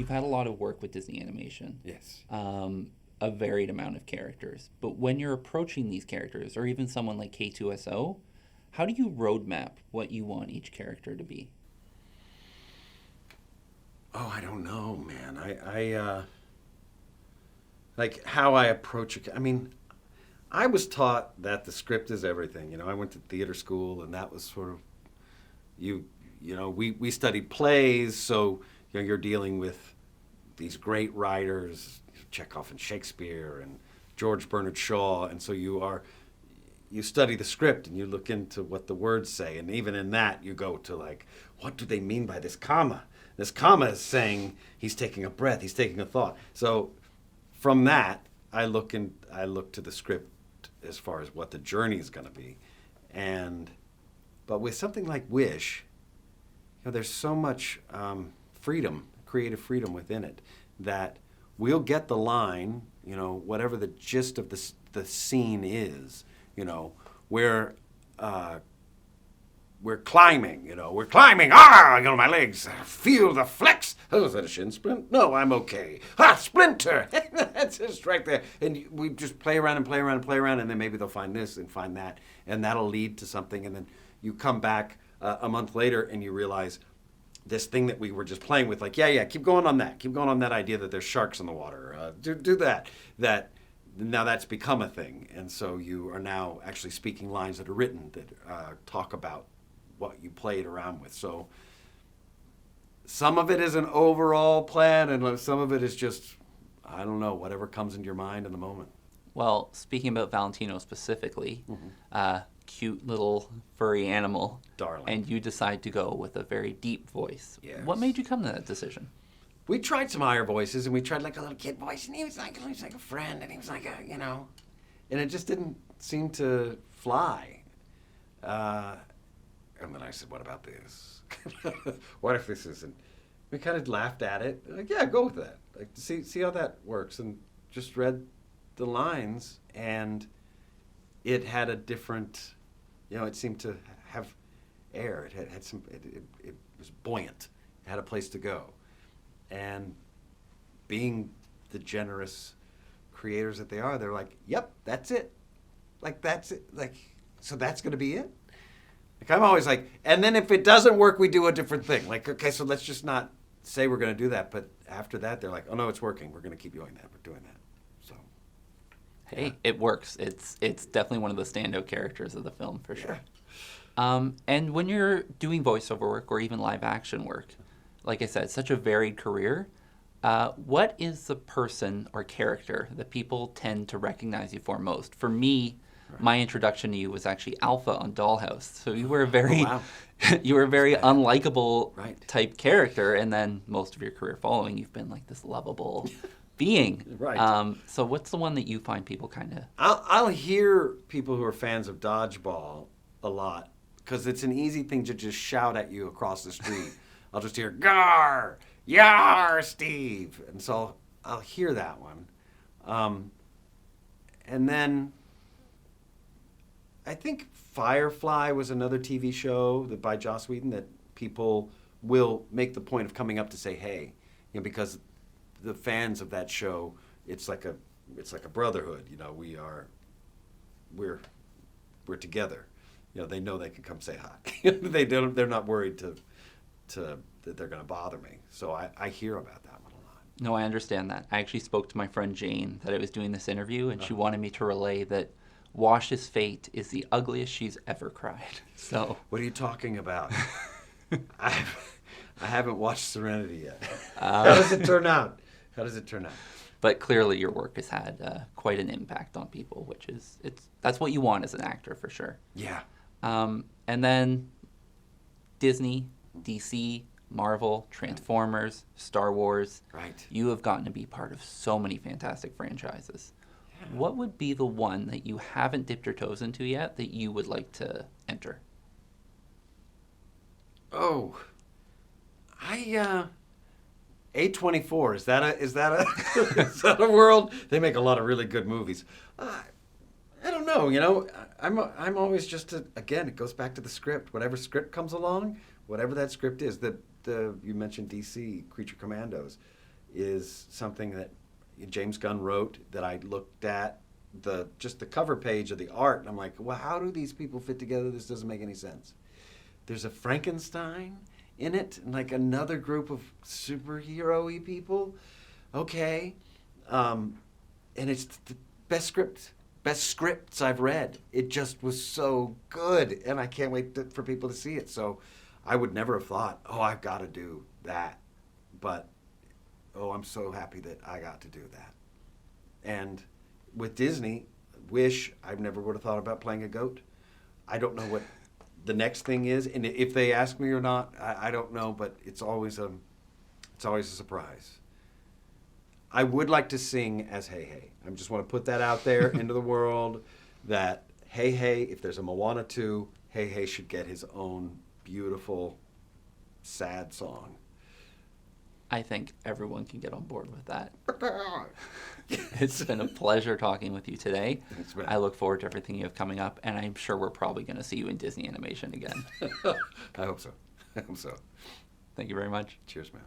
you've had a lot of work with Disney animation. Yes. A varied amount of characters. But when you're approaching these characters, or even someone like K2SO, how do you roadmap what you want each character to be? Oh, I don't know, man. Like how I approach it. I mean, I was taught that the script is everything. You know, I went to theater school, and that was sort of you. You know, we studied plays, so you know, you're dealing with these great writers, Chekhov and Shakespeare and George Bernard Shaw, and so you study the script and you look into what the words say, and even in that you go to like, what do they mean by this comma? This comma is saying he's taking a breath, he's taking a thought. So from that, I look to the script as far as what the journey is going to be, but with something like Wish, you know, there's so much freedom, creative freedom within it that we'll get the line, you know, whatever the gist of the scene is, you know, where we're climbing, you know, you know, my legs feel the flex. Oh, is that a shin splint? No, I'm okay. Splinter. That's just right there. And we just play around and play around and play around, and then maybe they'll find this and find that, and that'll lead to something, and then you come back a month later and you realize this thing that we were just playing with, like, yeah, keep going on that idea that there's sharks in the water. Do that. Now that's become a thing, and so you are now actually speaking lines that are written that talk about what you played around with. So some of it is an overall plan, and some of it is just, I don't know, whatever comes into your mind in the moment. Well, speaking about Valentino specifically, cute little furry animal. Darling. And you decide to go with a very deep voice. Yes. What made you come to that decision? We tried some higher voices, and we tried like a little kid voice, and he was like a friend, and he was like a, you know, and it just didn't seem to fly. And then I said, what about this? What if this isn't? We kind of laughed at it. Like, yeah, go with that. Like, see how that works, and just read the lines, and it had a different, you know, it seemed to have air. It had some, it was buoyant. It had a place to go. And being the generous creators that they are, they're like, yep, that's it. Like, that's it. Like, so that's going to be it? Like, I'm always like, and then if it doesn't work, we do a different thing. Like, okay, so let's just not say we're going to do that. But after that, they're like, oh, no, it's working. We're going to keep doing that. We're doing that. So, Hey, yeah. It works. It's definitely one of the standout characters of the film, for sure. And when you're doing voiceover work or even live action work, like I said, such a varied career, what is the person or character that people tend to recognize you for most? For me, my introduction to you was actually Alpha on Dollhouse. So you were a very, you were a very unlikable type character, and then most of your career following, you've been like this lovable being. Right. So what's the one that you find people kind of... I'll hear people who are fans of dodgeball a lot, because it's an easy thing to just shout at you across the street. I'll just hear, "Gar! Yar, Steve!" And so I'll hear that one. And then I think Firefly was another TV show by Joss Whedon that people will make the point of coming up to say, hey, you know, because the fans of that show, it's like a brotherhood. You know, we're together. You know, they know they can come say hi. They're not worried that they're going to bother me. So I hear about that one a lot. No, I understand that. I actually spoke to my friend Jane that I was doing this interview, and she wanted me to relay that Wash's fate is the ugliest she's ever cried. So what are you talking about? I haven't watched Serenity yet. How does it turn out? But clearly your work has had quite an impact on people, which is, that's what you want as an actor, for sure. Yeah. And then Disney, DC, Marvel, Transformers, Star Wars. Right. You have gotten to be part of so many fantastic franchises. Yeah. What would be the one that you haven't dipped your toes into yet that you would like to enter? Oh, A24, is that a world? They make a lot of really good movies. I don't know, you know, I'm always just again, it goes back to the script. Whatever script comes along, whatever that script is, you mentioned DC, Creature Commandos. is something that James Gunn wrote that I looked at just the cover page of the art, and I'm like, well, how do these people fit together? This doesn't make any sense. There's a Frankenstein in it, and like another group of superhero-y people. Okay. And it's the best scripts I've read. It just was so good, and I can't wait for people to see it. So I would never have thought, oh, I've got to do that. But, oh, I'm so happy that I got to do that. And with Disney, Wish, I never would have thought about playing a goat. I don't know what the next thing is, and if they ask me or not, I don't know, but it's always a surprise. I would like to sing as Hey Hey. I just want to put that out there into the world that Hey Hey, if there's a Moana 2, Hey Hey should get his own beautiful, sad song. I think everyone can get on board with that. It's been a pleasure talking with you today. Thanks, man. I look forward to everything you have coming up, and I'm sure we're probably going to see you in Disney animation again. I hope so. Thank you very much. Cheers, man.